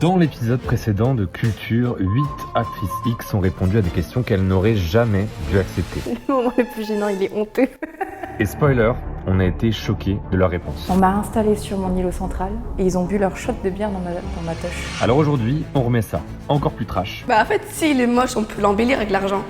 Dans l'épisode précédent de Culture, 8 actrices X ont répondu à des questions qu'elles n'auraient jamais dû accepter. Le moment le plus gênant, il est honteux. Et spoiler, on a été choqués de leurs réponses. On m'a installée sur mon îlot central et ils ont bu leur shot de bière dans ma toche. Alors aujourd'hui, on remet ça, encore plus trash, Bah en fait, s'il est moche, on peut l'embellir avec l'argent.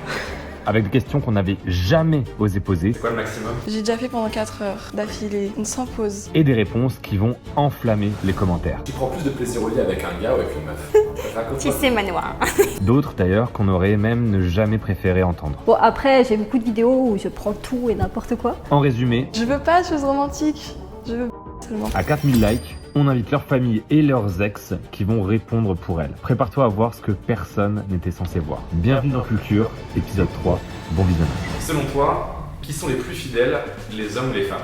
avec des questions qu'on n'avait jamais osé poser, C'est quoi le maximum? J'ai déjà fait pendant 4 heures d'affilée, sans pause. et des réponses qui vont enflammer les commentaires. Tu prends plus de plaisir au lit avec un gars ou avec une meuf? Tu sais, manoir. D'autres d'ailleurs qu'on aurait même ne jamais préféré entendre. Bon, après, j'ai beaucoup de vidéos où je prends tout et n'importe quoi. En résumé, Je veux pas de choses romantiques, je veux seulement. à 4000 likes, on invite leurs familles et leurs ex qui vont répondre pour elles. Prépare-toi à voir ce que personne n'était censé voir. Bienvenue dans Culture, épisode 3, bon visionnage. Selon toi, qui sont les plus fidèles, les hommes ou les femmes?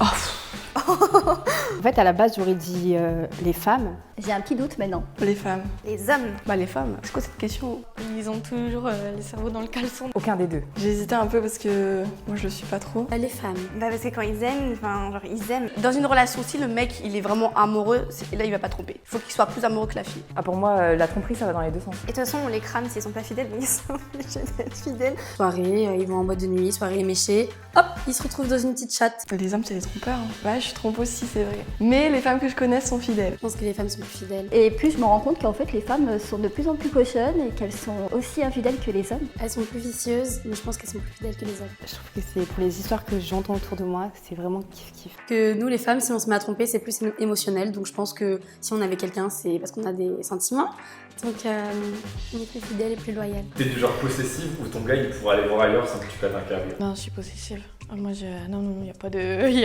En fait, à la base, j'aurais dit les femmes. J'ai un petit doute maintenant. Les femmes. Les hommes. Bah les femmes. C'est quoi cette question? Ils ont toujours les cerveaux dans le caleçon. Aucun des deux. J'ai hésité un peu parce que moi je le suis pas trop. Les femmes. Bah parce que quand ils aiment, ils aiment. Dans une relation, si le mec, il est vraiment amoureux, là, il va pas tromper. Il faut qu'il soit plus amoureux que la fille. Ah, pour moi, la tromperie, ça va dans les deux sens. Et de toute façon, on les crame s'ils sont pas fidèles, mais ils sont obligés d'être fidèles. Soirée, ils vont en boîte de nuit, soirée éméchée. Hop, ils se retrouvent dans une petite chatte. Les hommes, c'est des trompeurs. Hein. Ouais, je trompe aussi, c'est vrai. Mais les femmes que je connais sont fidèles. Je pense que les femmes sont plus fidèles. Et plus je me rends compte qu'en fait, les femmes sont de plus en plus cochonnes et qu'elles sont aussi infidèles que les hommes. Elles sont plus vicieuses, mais je pense qu'elles sont plus fidèles que les hommes. Je trouve que c'est pour les histoires que j'entends autour de moi, c'est vraiment kiff-kiff. Que nous, les femmes, si on se met à tromper, c'est plus émotionnel. Donc je pense que si on avait quelqu'un, c'est parce qu'on a des sentiments. Donc on est plus fidèle et plus loyal. T'es du genre possessive ou ton gars il pourra aller voir ailleurs sans que tu pètes un câble? Non, je suis possessive. Moi, non, y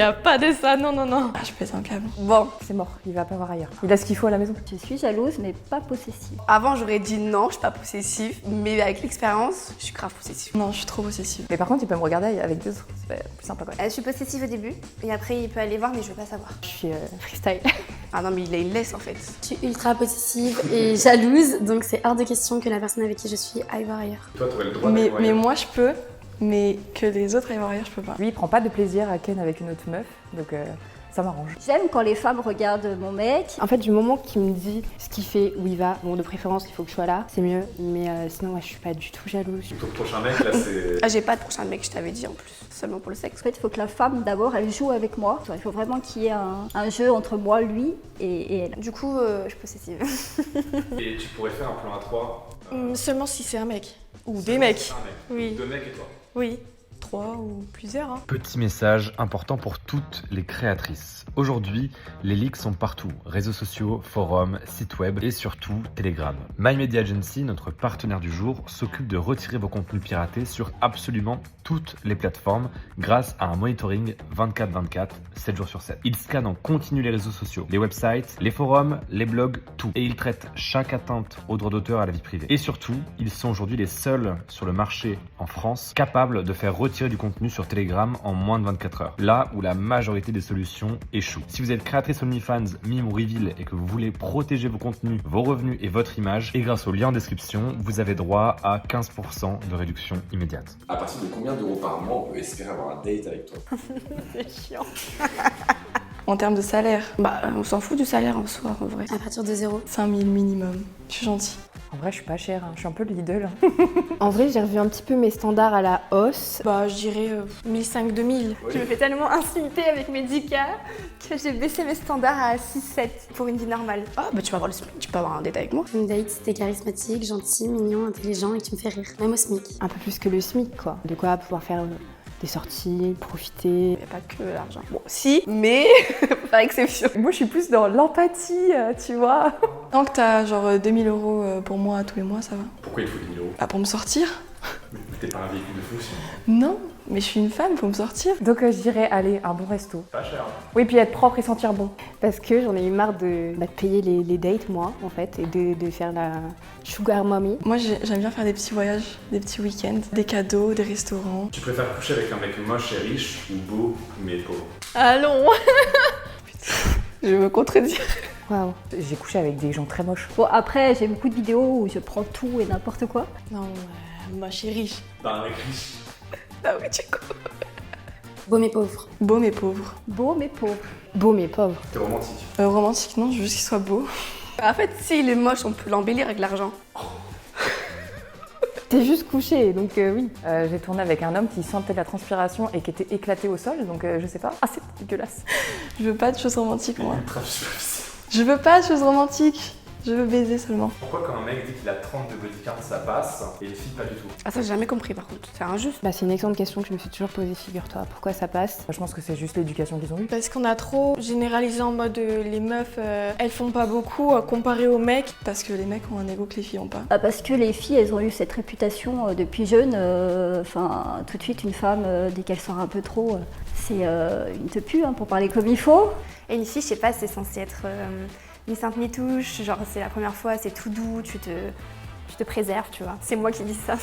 a pas de ça, non. Ah, je pète un câble. Bon, C'est mort, il va pas voir ailleurs. Il a ce qu'il faut à la maison. Je suis jalouse, mais pas possessive. avant, j'aurais dit non, je suis pas possessive, mais avec l'expérience, je suis grave possessive. Non, je suis trop possessive. Mais par contre, il peut me regarder avec d'autres. C'est plus sympa quoi. Je suis possessive au début, et après, il peut aller voir, mais je veux pas savoir. Je suis freestyle. Ah non, mais il laisse en fait. Je suis ultra possessive et jalouse, donc c'est hors de question que la personne avec qui je suis aille voir ailleurs. Toi, t'aurais le droit d'aller voir Mais ailleurs. moi, je peux, mais que les autres aillent voir ailleurs, je peux pas. Lui, il prend pas de plaisir à ken avec une autre meuf, donc ça m'arrange. J'aime quand les femmes regardent mon mec. En fait, du moment qu'il me dit ce qu'il fait, où il va, bon, de préférence, il faut que je sois là, c'est mieux. Mais sinon, moi, je suis pas du tout jalouse. Ton prochain mec, là, c'est... Ah, j'ai pas de prochain mec, je t'avais dit en plus, seulement pour le sexe. En fait, il faut que la femme, d'abord, elle joue avec moi. Il faut vraiment qu'il y ait un jeu entre moi, lui et elle. Du coup, je suis possessive. Et tu pourrais faire un plan à 3 Seulement si c'est un mec. Ou des mecs. Oui. Deux mecs et toi. Oui. 3 ou plusieurs. Hein. Petit message important pour toutes les créatrices. Aujourd'hui, les leaks sont partout. Réseaux sociaux, forums, sites web et surtout Telegram. My Media Agency, notre partenaire du jour, s'occupe de retirer vos contenus piratés sur absolument toutes les plateformes grâce à un monitoring 24/24, 7 jours sur 7. Ils scannent en continu les réseaux sociaux, les websites, les forums, les blogs, tout. Et ils traitent chaque atteinte aux droits d'auteur à la vie privée. Et surtout, ils sont aujourd'hui les seuls sur le marché en France capables de faire retirer du contenu sur Telegram en moins de 24 heures. Là où la majorité des solutions échouent. Si vous êtes créatrice OnlyFans, mime ou reveal et que vous voulez protéger vos contenus, vos revenus et votre image, et grâce au lien en description, vous avez droit à 15% de réduction immédiate. À partir de combien d'euros par mois on peut espérer avoir un date avec toi? C'est chiant. En termes de salaire, Bah, on s'en fout du salaire en soi, en vrai. À partir de 0. 5000 minimum. Je suis gentille. En vrai, je suis pas chère, hein. Je suis un peu l'idole. En vrai, j'ai revu un petit peu mes standards à la hausse. Bah, je dirais 1500-2000. Je me fais tellement insulter avec mes 10K que j'ai baissé mes standards à 6-7 pour une vie normale. Ah, bah tu vas avoir le SMIC, tu peux avoir un date avec moi. Une date, si t'es charismatique, gentil, mignon, intelligent et que tu me fais rire. Même au SMIC. Un peu plus que le SMIC, quoi. De quoi pouvoir faire des sorties, profiter. Il n'y a pas que l'argent. Bon, si, mais faut faire exception. Moi, je suis plus dans l'empathie, tu vois. Tant que t'as genre 2000 euros pour moi tous les mois, ça va. Pourquoi il te faut 10 000 euros? Bah, pour me sortir? Mais t'es pas un véhicule de fonction. Non, mais je suis une femme, faut me sortir. Donc, je dirais, allez, un bon resto. Pas cher. Hein. Oui, puis être propre et sentir bon. Parce que j'en ai eu marre de payer les dates, moi, en fait, et de faire la sugar mommy. Moi, j'aime bien faire des petits voyages, des petits week-ends, des cadeaux, des restaurants. Tu préfères coucher avec un mec moche et riche ou beau mais pauvre? Allons. Je me contredire. Waouh. J'ai couché avec des gens très moches. Bon, après, j'ai beaucoup de vidéos où je prends tout et n'importe quoi. Non, ma chérie. T'as un mec riche. Ah oui, Tchèco. Beau mais pauvre. Beau mais pauvre. Beau mais pauvre. Beau mais pauvre. T'es romantique. Romantique, non, je veux juste qu'il soit beau. En fait, s'il est moche, on peut l'embellir avec l'argent. T'es juste couché, donc oui. J'ai tourné avec un homme qui sentait la transpiration et qui était éclaté au sol, donc je sais pas. Ah, c'est dégueulasse. Je veux pas de choses romantiques, moi. Ultra superficiel. Je veux pas de choses romantiques. Je veux baiser seulement. Pourquoi quand un mec dit qu'il a 30 de body count, ça passe, et une fille pas du tout? Ah, ça, j'ai jamais compris par contre. C'est injuste. Bah, c'est une excellente question que je me suis toujours posée, figure-toi. Pourquoi ça passe? Je pense que c'est juste l'éducation qu'ils ont eue. Parce qu'on a trop généralisé en mode les meufs, elles font pas beaucoup comparé aux mecs. Parce que les mecs ont un ego que les filles ont pas. Ah, parce que les filles, elles ont eu cette réputation depuis jeune. Enfin, tout de suite, une femme, dès qu'elle sort un peu trop, c'est une te pue, hein, pour parler comme il faut. Et une fille, je sais pas, c'est censé être ni sainte ni touche, genre c'est la première fois, c'est tout doux, tu te préserves, tu vois. C'est moi qui dis ça.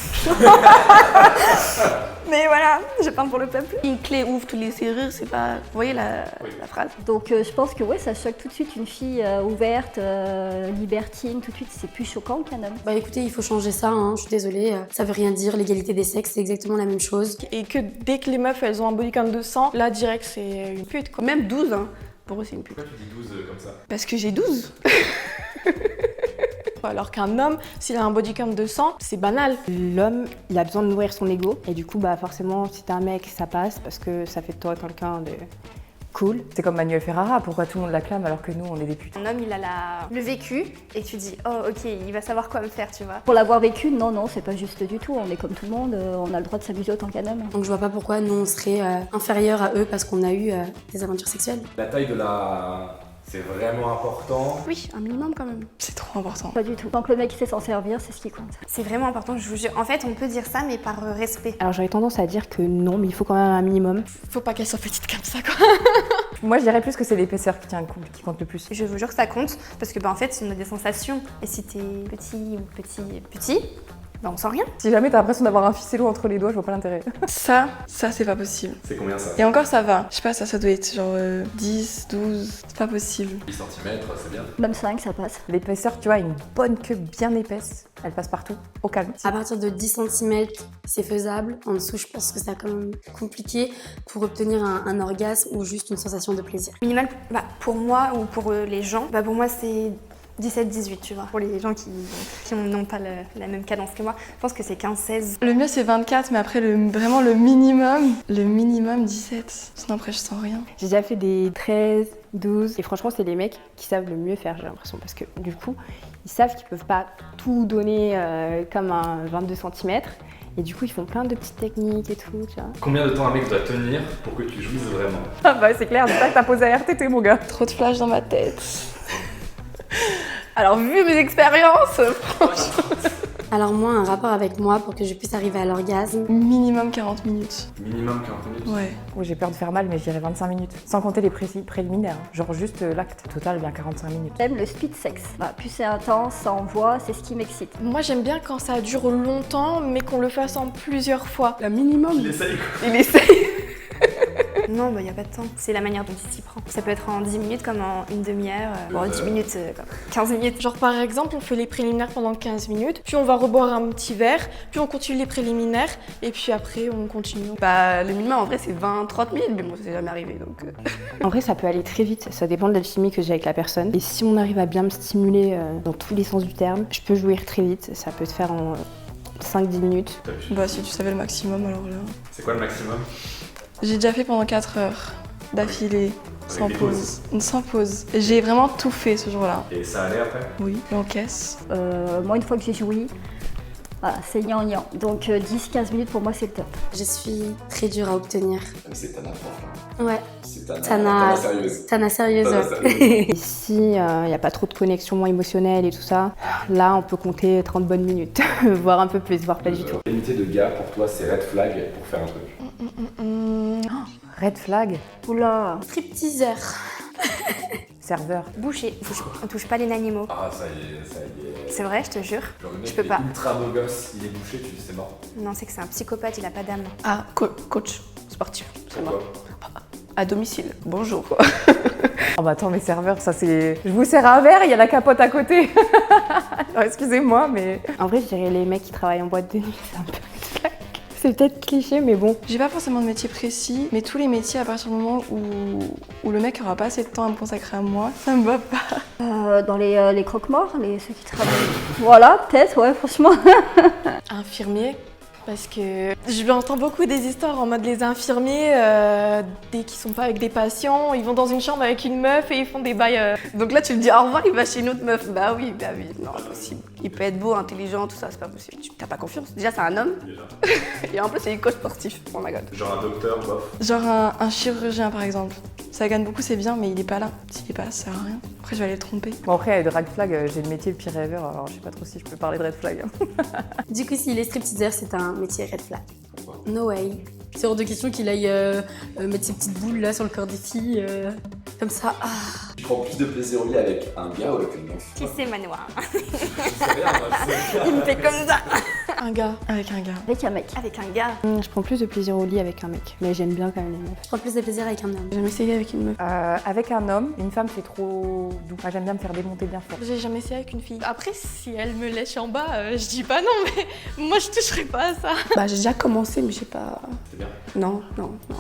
Mais voilà, je parle pour le peuple. Une clé ouvre toutes les serrures, c'est pas... Vous voyez la phrase? Donc je pense que ouais, ça choque tout de suite une fille ouverte, libertine, tout de suite c'est plus choquant qu'un homme. Bah écoutez, il faut changer ça, hein, je suis désolée. Ça veut rien dire, l'égalité des sexes, c'est exactement la même chose. Et que dès que les meufs, elles ont un body count de 100, là, direct, c'est une pute, quoi. Même 12, hein. Pour eux, c'est une pute. Pourquoi tu dis 12 comme ça? Parce que j'ai 12. Alors qu'un homme, s'il a un body count de 100, c'est banal. L'homme, il a besoin de nourrir son ego. Et du coup, bah forcément, si t'es un mec, ça passe parce que ça fait de toi quelqu'un de cool. C'est comme Manuel Ferrara, pourquoi tout le monde l'acclame alors que nous, on est des putes? Un homme, il a le vécu, et tu dis, oh ok, il va savoir quoi me faire, tu vois. Pour l'avoir vécu, non, c'est pas juste du tout. On est comme tout le monde, on a le droit de s'amuser autant qu'un homme. Donc je vois pas pourquoi nous, on serait inférieurs à eux parce qu'on a eu des aventures sexuelles. La taille de la... c'est vraiment important. Oui, un minimum quand même. C'est trop important. Pas du tout. Tant que le mec sait s'en servir, c'est ce qui compte. C'est vraiment important, je vous jure. En fait, on peut dire ça, mais par respect. Alors j'aurais tendance à dire que non, mais il faut quand même un minimum. Faut pas qu'elle soit petite comme ça, quoi. Moi, je dirais plus que c'est l'épaisseur qui compte le plus. Je vous jure que ça compte, parce que en fait, on a des sensations. Et si t'es petit ou petit, on sent rien. Si jamais t'as l'impression d'avoir un ficello entre les doigts, je vois pas l'intérêt. Ça, c'est pas possible. C'est combien ça? Et encore, ça va. Je sais pas, ça doit être genre 10, 12. C'est pas possible. 10 cm, c'est bien. Même 5, ça passe. L'épaisseur, tu vois, une bonne queue bien épaisse, elle passe partout, au calme. À partir de 10 cm, c'est faisable. En dessous, je pense que c'est quand même compliqué pour obtenir un orgasme ou juste une sensation de plaisir. Minimal, pour moi ou pour les gens, pour moi c'est 17-18, tu vois. Pour les gens qui n'ont pas la même cadence que moi, je pense que c'est 15-16. Le mieux, c'est 24, mais après, vraiment le minimum 17. Sinon, après, je sens rien. J'ai déjà fait des 13, 12. Et franchement, c'est les mecs qui savent le mieux faire, j'ai l'impression. Parce que du coup, ils savent qu'ils peuvent pas tout donner comme un 22 cm. Et du coup, ils font plein de petites techniques et tout, tu vois. Combien de temps un mec doit tenir pour que tu jouisses vraiment? Ah bah c'est clair, c'est ça que t'as posé à RTT, mon gars. Trop de flash dans ma tête. Alors, vu mes expériences, franchement... Alors moi, un rapport avec moi pour que je puisse arriver à l'orgasme. Minimum 40 minutes. Minimum 40 minutes? Ouais. Oh, j'ai peur de faire mal, mais je dirais 25 minutes. Sans compter les préliminaires, hein. Genre juste l'acte total, bien 45 minutes. J'aime le speed sex. Plus c'est intense, ça envoie, c'est ce qui m'excite. Moi, j'aime bien quand ça dure longtemps, mais qu'on le fasse en plusieurs fois. La minimum. Il essaye quoi. Il essaye. Non, y a pas de temps. C'est la manière dont il s'y prend. Ça peut être en 10 minutes comme en une demi-heure. Bon, 10 minutes, comme 15 minutes. Genre par exemple, on fait les préliminaires pendant 15 minutes, puis on va reboire un petit verre, puis on continue les préliminaires, et puis après on continue. Le minimum en vrai c'est 20-30 minutes, mais bon, ça s'est jamais arrivé donc... En vrai, ça peut aller très vite. Ça dépend de l'alchimie que j'ai avec la personne. Et si on arrive à bien me stimuler dans tous les sens du terme, je peux jouir très vite. Ça peut se faire en 5-10 minutes. Bah si tu savais le maximum alors là... C'est quoi le maximum? J'ai déjà fait pendant 4 heures d'affilée, sans des pause. Sans pause. J'ai vraiment tout fait ce jour-là. Et ça allait après? Oui, j'encaisse. Moi, une fois que j'ai joui, voilà, c'est gnangnan. Donc 10-15 minutes pour moi, c'est le top. Je suis très dure à obtenir. C'est Tana prof là. Ouais. C'est Tana sérieuse. Tana sérieuse. Tana Ouais. sérieuse. Et si il n'y a pas trop de connexion émotionnelle et tout ça, là, on peut compter 30 bonnes minutes. Voire un peu plus, voire pas du tout. L'unité de gars pour toi c'est red flag pour faire un truc? Red flag, Oula. Stripteaseur. serveur. Boucher. On touche pas les animaux. Ah ça y est. C'est vrai, je te jure. Genre, le mec, Je peux il est pas. ultra beau gosse, il est bouché, tu dis c'est mort. Non, c'est que c'est un psychopathe, il a pas d'âme. Ah, coach sportif. Ça va. Pourquoi? À domicile. Bonjour. Oh bah attends, mes serveurs, ça c'est... Je vous sers un verre, il y a la capote à côté. Alors, excusez-moi, mais... En vrai, je dirais les mecs qui travaillent en boîte de nuit, c'est un peu red flag. c'est peut-être cliché, mais bon. J'ai pas forcément de métier précis, mais tous les métiers à partir du moment où le mec aura pas assez de temps à me consacrer à moi, ça me va pas. Dans les croque-morts, ceux qui travaillent. Voilà, peut-être, ouais, franchement. Infirmier. Parce que je entends beaucoup des histoires en mode les infirmiers, dès qu'ils sont pas avec des patients, ils vont dans une chambre avec une meuf et ils font des bails. Donc là, tu me dis au revoir, il va chez une autre meuf. Bah oui, non, impossible. Il peut être beau, intelligent, tout ça, c'est pas possible. T'as pas confiance. Déjà, c'est un homme. Et en plus, c'est une coach sportif. Oh my god. Genre un docteur, bof. Genre un chirurgien par exemple. Ça gagne beaucoup, c'est bien, mais il est pas là. S'il est pas là, ça sert à rien. Après, je vais aller le tromper. Bon, après, red flag, j'ai le métier le pire ever, alors je sais pas trop si je peux parler de red flag. Du coup, s'il est stripteaseur, c'est un métier red flag. No way. C'est hors de question qu'il aille mettre ses petites boules là sur le corps des filles, comme ça. Ah. Tu prends plus de plaisir au lit avec un gars ou avec une meuf? Qui c'est Manoir? Il me fait comme ça. Un gars. Avec un gars. Avec un mec. Avec un gars. Je prends plus de plaisir au lit avec un mec, mais j'aime bien quand même les meufs. Je prends plus de plaisir avec un homme. J'ai jamais essayé avec une meuf. Avec un homme, une femme c'est trop doux. Moi, j'aime bien me faire démonter bien fort. J'ai jamais essayé avec une fille. Après, si elle me lèche en bas, je dis pas non, mais moi je toucherai pas à ça. Bah, j'ai déjà commencé, mais j'ai pas. C'est bien. Non.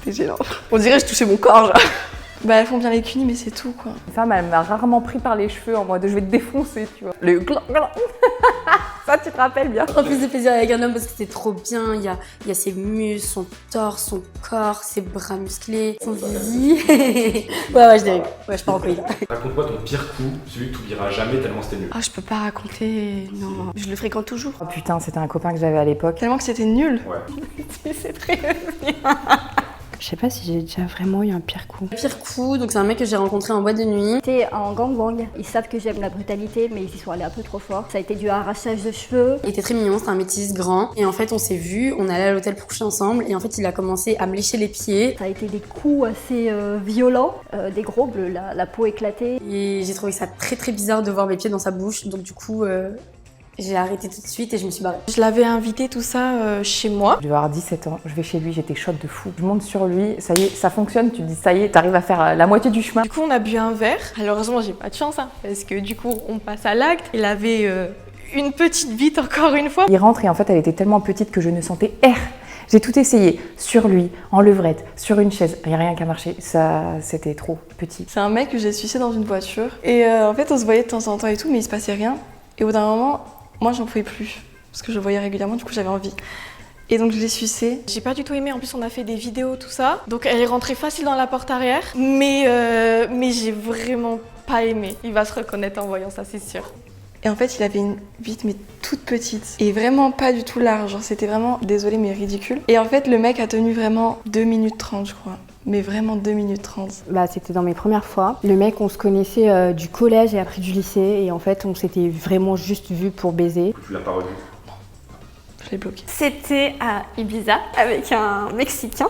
C'est gênant. On dirait que je touchais mon corps, genre. Bah, elles font bien les cunis, mais c'est tout quoi. Une femme, elle m'a rarement pris par les cheveux en mode je vais te défoncer, tu vois. Le glan, glan. Ça, tu te rappelles bien. Je prends plus de plaisir avec un homme parce que c'est trop bien. Il y a ses muscles, son torse, son corps, ses bras musclés, son zizi. ouais, je dérive. Ouais, je pars en couille là. Raconte-moi ton pire coup, celui que tu oublieras jamais tellement c'était nul. Ah, je peux pas raconter. Non, je le fréquente toujours. Oh putain, c'était un copain que j'avais à l'époque. Tellement que c'était nul. Ouais. C'est très Je sais pas si j'ai déjà vraiment eu un pire coup. Pire coup, donc c'est un mec que j'ai rencontré en boîte de nuit. C'était en gangbang. Ils savent que j'aime la brutalité, mais ils y sont allés un peu trop fort. Ça a été du arrachage de cheveux. Il était très mignon, c'était un métis grand. Et en fait, on s'est vus, on est allé à l'hôtel pour coucher ensemble. Et en fait, il a commencé à me lécher les pieds. Ça a été des coups assez violents, des gros bleus, la peau éclatée. Et j'ai trouvé ça très très bizarre de voir mes pieds dans sa bouche. Donc du coup, j'ai arrêté tout de suite et je me suis barrée. Je l'avais invité tout ça chez moi. Je devais avoir 17 ans, je vais chez lui, j'étais chaude de fou. Je monte sur lui, ça y est, ça fonctionne, tu te dis ça y est, t'arrives à faire la moitié du chemin. Du coup, on a bu un verre. Malheureusement, j'ai pas de chance, hein, parce que du coup, on passe à l'acte. Il avait une petite bite encore une fois. Il rentre et en fait, elle était tellement petite que je ne sentais air. J'ai tout essayé, sur lui, en levrette, sur une chaise, il n'y a rien qui a marché, ça c'était trop petit. C'est un mec que j'ai sucé dans une voiture. Et en fait, on se voyait de temps en temps et tout, mais il se passait rien. Et au bout d'un moment, moi j'en pouvais plus, parce que je le voyais régulièrement, du coup j'avais envie. Et donc je l'ai sucé. J'ai pas du tout aimé, en plus on a fait des vidéos, tout ça. Donc elle est rentrée facile dans la porte arrière, mais j'ai vraiment pas aimé. Il va se reconnaître en voyant ça, c'est sûr. Et en fait, il avait une bite mais toute petite et vraiment pas du tout large. Genre, c'était vraiment, désolé mais ridicule. Et en fait, le mec a tenu vraiment 2 minutes 30, je crois. Mais vraiment 2 minutes 30. Bah, c'était dans mes premières fois. Le mec, on se connaissait du collège et après du lycée. Et en fait, on s'était vraiment juste vu pour baiser. Tu l'as pas revu? Je l'ai bloqué. C'était à Ibiza avec un Mexicain.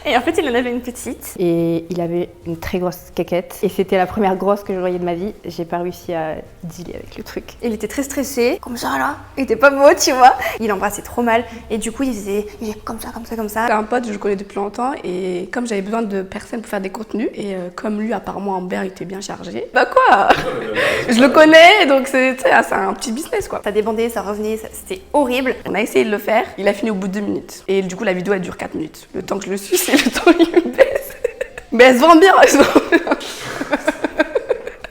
Et en fait, il en avait une petite. Et il avait une très grosse caquette. Et c'était la première grosse que je voyais de ma vie. J'ai pas réussi à dealer avec le truc. Il était très stressé, comme ça là. Il était pas beau, tu vois. Il embrassait trop mal. Et du coup, il faisait comme ça, comme ça, comme ça. C'est un pote, je le connais depuis longtemps. Et comme j'avais besoin de personnes pour faire des contenus, et comme lui, apparemment, Amber était bien chargé. Bah quoi? Je le connais, donc c'est un petit business quoi. Ça débandait, ça revenait, c'était horrible. On a essayé de le faire. Il a fini au bout de 2 minutes. Et du coup, la vidéo, elle dure 4 minutes. Le temps que je le suce et le temps qu'il me baisse. Mais elle se vend bien, elle se vend bien.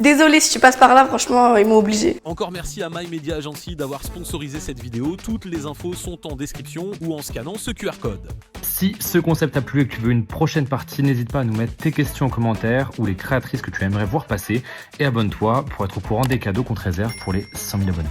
Désolée si tu passes par là, franchement, ils m'ont obligé. Encore merci à My Media Agency d'avoir sponsorisé cette vidéo. Toutes les infos sont en description ou en scannant ce QR code. Si ce concept t'a plu et que tu veux une prochaine partie, n'hésite pas à nous mettre tes questions en commentaire ou les créatrices que tu aimerais voir passer. Et abonne-toi pour être au courant des cadeaux qu'on te réserve pour les 100 000 abonnés.